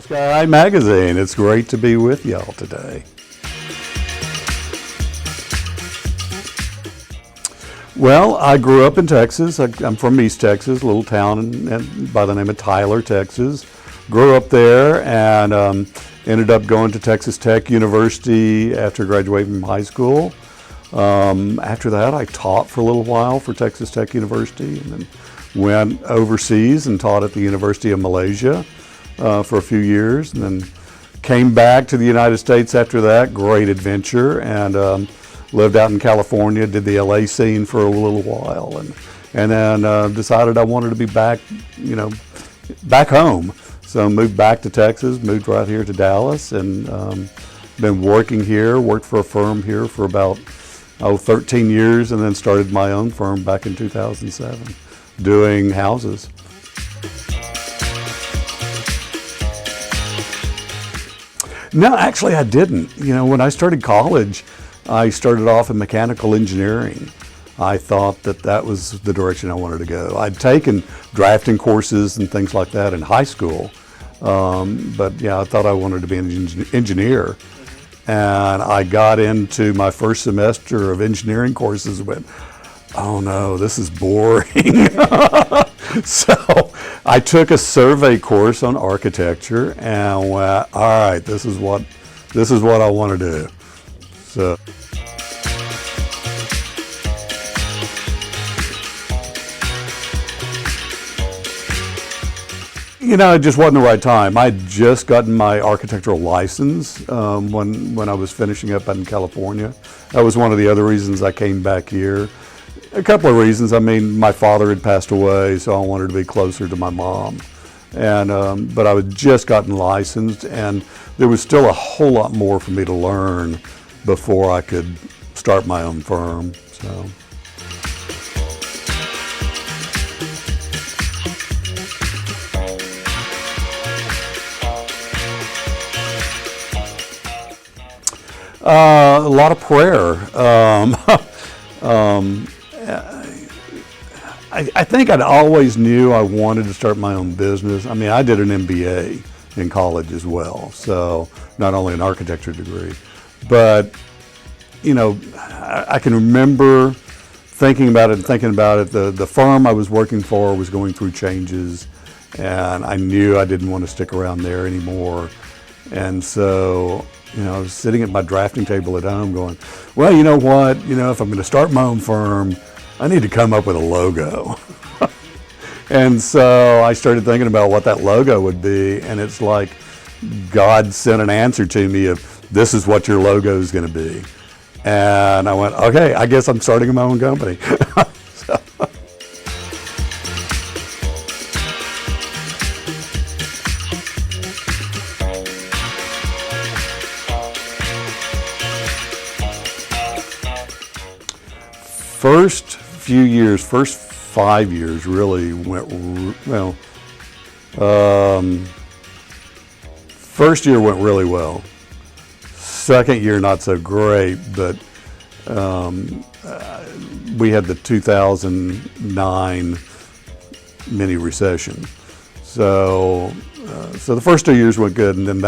Sky Magazine. It's great to be with y'all today. Well, I grew up in Texas. I'm from East Texas, a little town by the name of Tyler, Texas. Grew up there and ended up going to Texas Tech University after graduating from high school. After that, I taught for a little while for Texas Tech University and then went overseas and taught at the University of Malaysia for a few years, and then came back to the United States after that. Great adventure, and lived out in California, did the LA scene for a little while, and then decided I wanted to be back, back home. So moved back to Texas, moved right here to Dallas, and been working here, worked for a firm here for about 13 years, and then started my own firm back in 2007, doing houses. No, actually I didn't. When I started college, I started off in mechanical engineering. I thought that was the direction I wanted to go. I'd taken drafting courses and things like that in high school, but yeah, I thought I wanted to be an engineer. And I got into my first semester of engineering courses and went, oh no, this is boring. So I took a survey course on architecture and went, all right, this is what I want to do. So. It just wasn't the right time. I'd just gotten my architectural license when I was finishing up out in California. That was one of the other reasons I came back here. A couple of reasons. I mean, my father had passed away, so I wanted to be closer to my mom. And but I had just gotten licensed, and there was still a whole lot more for me to learn before I could start my own firm. So. A lot of prayer. I think I'd always knew I wanted to start my own business. I mean, I did an MBA in college as well, so not only an architecture degree, but I can remember thinking about it. The firm I was working for was going through changes, and I knew I didn't want to stick around there anymore. And so, I was sitting at my drafting table at home going, well, you know what? If I'm going to start my own firm, I need to come up with a logo. And so I started thinking about what that logo would be, and it's like God sent an answer to me of, this is what your logo is going to be. And I went, okay, I guess I'm starting my own company. So. First 5 years really went well. First year went really well. Second year not so great, but we had the 2009 mini recession. So the first 2 years went good, and then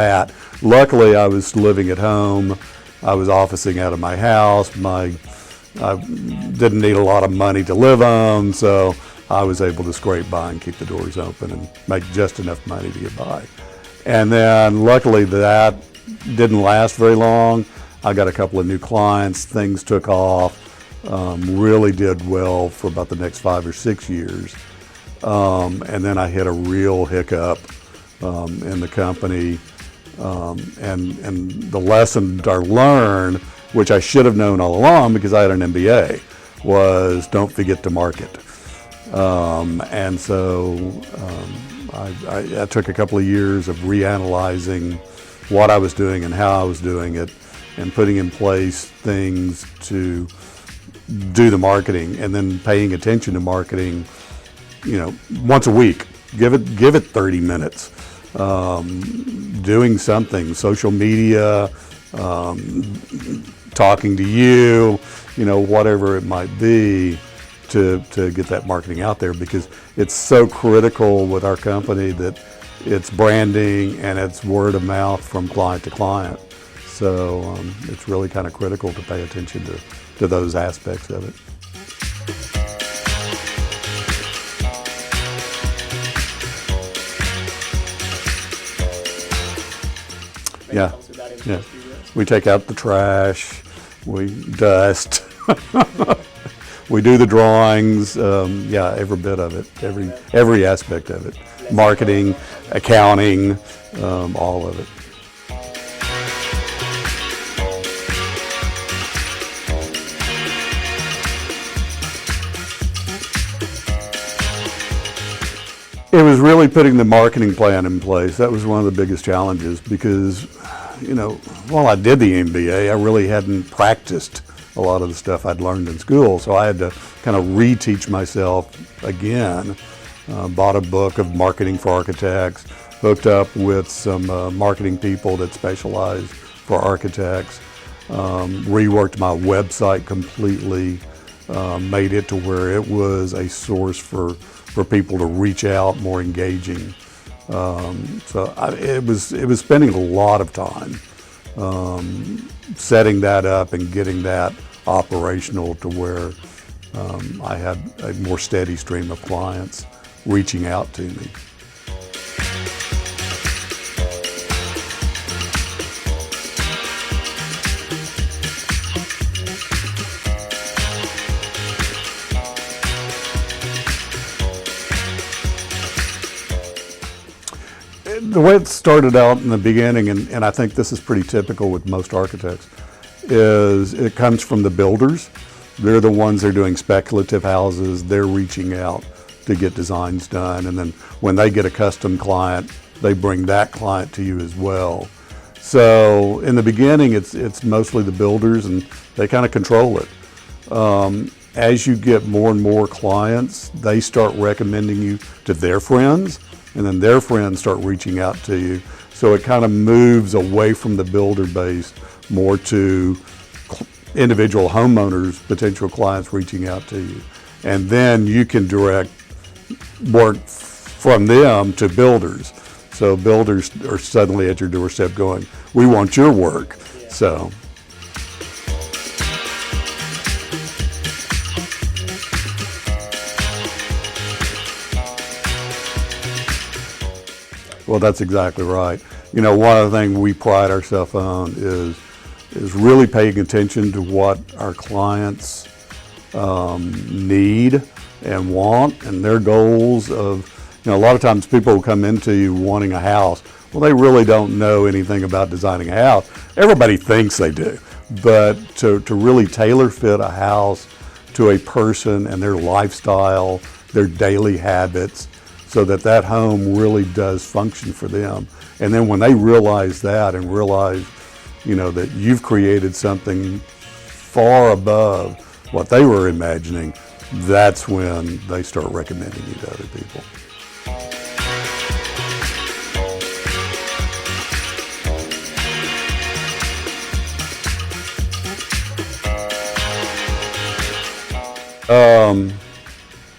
luckily I was living at home. I was officing out of my house. I didn't need a lot of money to live on, so I was able to scrape by and keep the doors open and make just enough money to get by. And then luckily that didn't last very long. I got a couple of new clients, things took off, really did well for about the next 5 or 6 years. And then I hit a real hiccup in the company. And the lesson I learned, which I should have known all along because I had an MBA, was don't forget to market. And so I took a couple of years of reanalyzing what I was doing and how I was doing it, and putting in place things to do the marketing, and then paying attention to marketing, once a week. Give it 30 minutes. Doing something, social media, talking to you, whatever it might be, to get that marketing out there, because it's so critical with our company that it's branding, and it's word of mouth from client to client. So it's really kind of critical to pay attention to those aspects of it. Yeah. Yeah. We take out the trash, we dust, we do the drawings, yeah, every bit of it, every aspect of it. Marketing, accounting, all of it. It was really putting the marketing plan in place. That was one of the biggest challenges because, you know, while I did the MBA, I really hadn't practiced a lot of the stuff I'd learned in school. So I had to kind of reteach myself again. Bought a book of marketing for architects, hooked up with some marketing people that specialize for architects, reworked my website completely, made it to where it was a source for people to reach out, more engaging. It was spending a lot of time setting that up and getting that operational to where I had a more steady stream of clients reaching out to me. The way it started out in the beginning, and I think this is pretty typical with most architects, is it comes from the builders. They're the ones that are doing speculative houses. They're reaching out to get designs done, and then when they get a custom client, they bring that client to you as well. So in the beginning, it's mostly the builders, and they kind of control it. As you get more and more clients, they start recommending you to their friends, and then their friends start reaching out to you. So it kind of moves away from the builder base more to individual homeowners, potential clients reaching out to you. And then you can direct work from them to builders. So builders are suddenly at your doorstep going, we want your work. Yeah. So. Well, that's exactly right. You know, one of the things we pride ourselves on is really paying attention to what our clients need and want, and their goals of, you know, a lot of times people will come into you wanting a house. Well, they really don't know anything about designing a house. Everybody thinks they do, but to really tailor fit a house to a person and their lifestyle, their daily habits, so that home really does function for them. And then when they realize that and realize, you know, that you've created something far above what they were imagining, that's when they start recommending you to other people.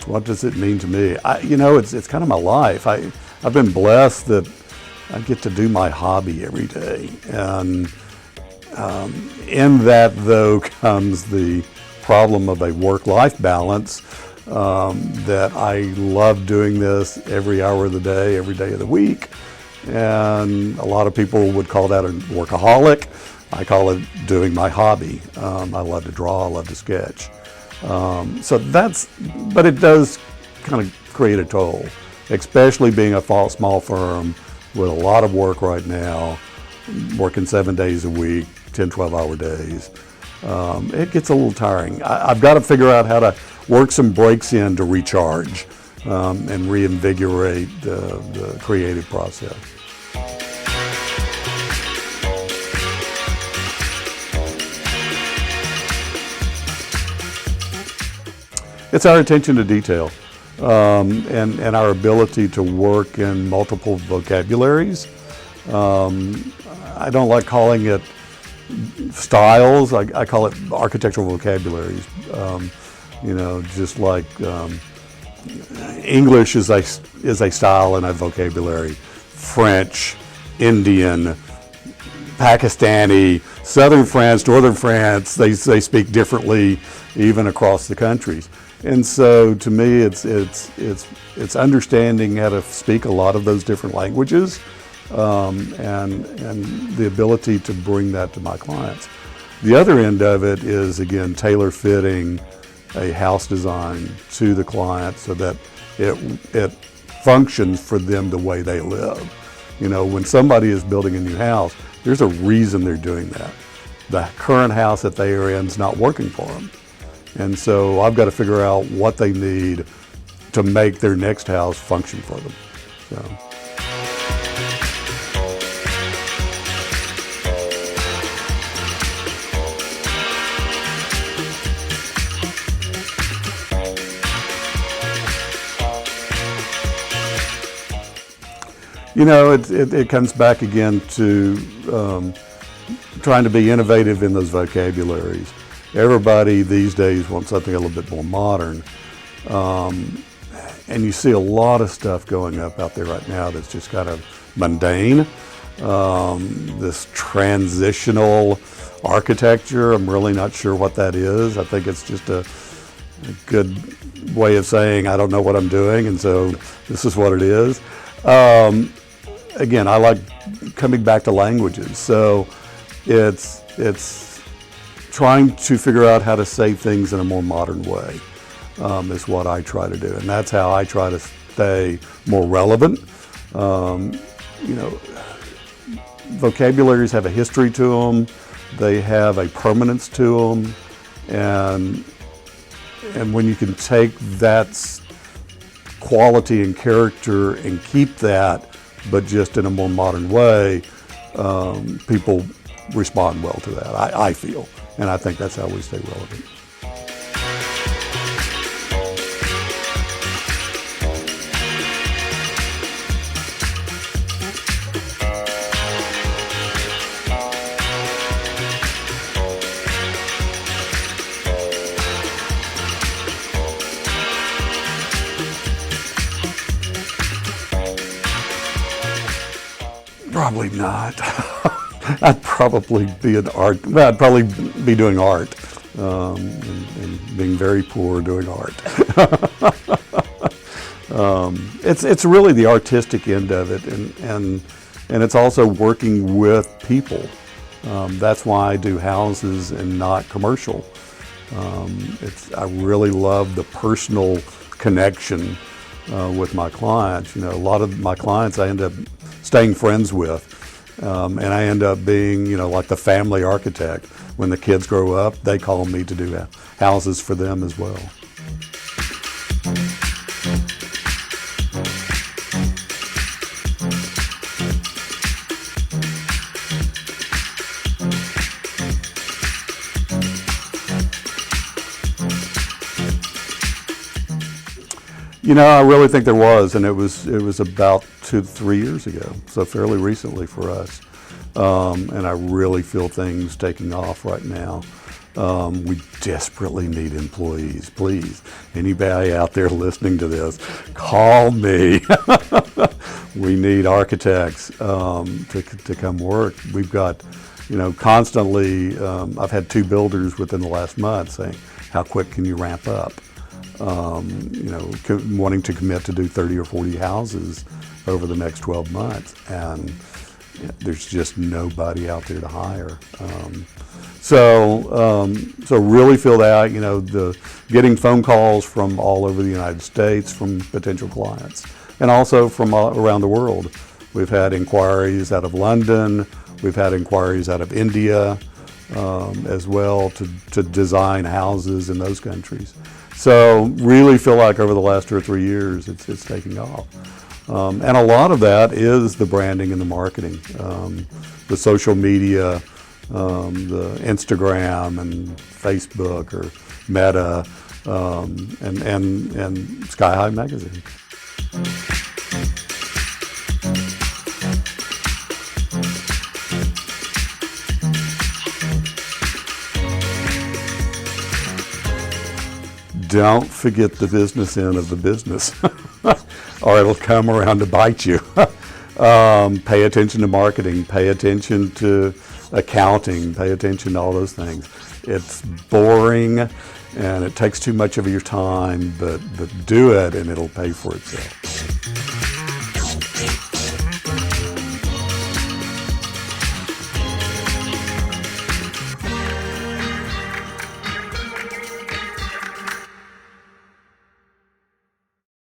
What does it mean to me? You know, it's kind of my life. I've been blessed that I get to do my hobby every day. And in that, though, comes the problem of a work-life balance, that I love doing this every hour of the day, every day of the week. And a lot of people would call that a workaholic. I call it doing my hobby. I love to draw, I love to sketch. But it does kind of create a toll, especially being a small firm with a lot of work right now, working 7 days a week, 10, 12-hour days. It gets a little tiring. I've got to figure out how to work some breaks in to recharge and reinvigorate the creative process. It's our attention to detail and our ability to work in multiple vocabularies. I don't like calling it styles. I call it architectural vocabularies. You know, just like English is a style and a vocabulary. French, Indian, Pakistani, Southern France, Northern France. They speak differently even across the countries. And so to me, it's understanding how to speak a lot of those different languages, and the ability to bring that to my clients. The other end of it is, again, tailor fitting a house design to the client so that it functions for them the way they live. You know, when somebody is building a new house, there's a reason they're doing that. The current house that they are in is not working for them. And so I've got to figure out what they need to make their next house function for them. So. You know, it comes back again to trying to be innovative in those vocabularies. Everybody these days wants something a little bit more modern. And you see a lot of stuff going up out there right now that's just kind of mundane. This transitional architecture, I'm really not sure what that is. I think it's just a good way of saying I don't know what I'm doing, and so this is what it is. Again, I like coming back to languages, so it's trying to figure out how to say things in a more modern way is what I try to do, and that's how I try to stay more relevant. You know, vocabularies have a history to them, they have a permanence to them, and when you can take that quality and character and keep that, but just in a more modern way, people respond well to that, I feel. And I think that's how we stay relevant. Probably not. I'd probably be I'd probably be doing art, and being very poor doing art. It's really the artistic end of it, and it's also working with people. That's why I do houses and not commercial. I really love the personal connection with my clients. You know, a lot of my clients I end up staying friends with, and I end up being, you know, like the family architect. When the kids grow up, they call me to do houses for them as well. You know, I really think there was, and it was about 2 to 3 years ago, so fairly recently for us. And I really feel things taking off right now. We desperately need employees. Please, anybody out there listening to this, call me. We need architects to come work. We've got, you know, constantly, I've had 2 builders within the last month saying, how quick can you ramp up? You know, wanting to commit to do 30 or 40 houses over the next 12 months, and there's just nobody out there to hire. So really feel that, you know, getting phone calls from all over the United States from potential clients, and also from around the world. We've had inquiries out of London, we've had inquiries out of India as well to design houses in those countries. So really feel like over the last 2 or 3 years, it's taking off. And a lot of that is the branding and the marketing, the social media, the Instagram and Facebook or Meta, and Sky High Magazine. Don't forget the business end of the business, or it'll come around to bite you. Pay attention to marketing, pay attention to accounting, pay attention to all those things. It's boring and it takes too much of your time, but do it and it'll pay for itself.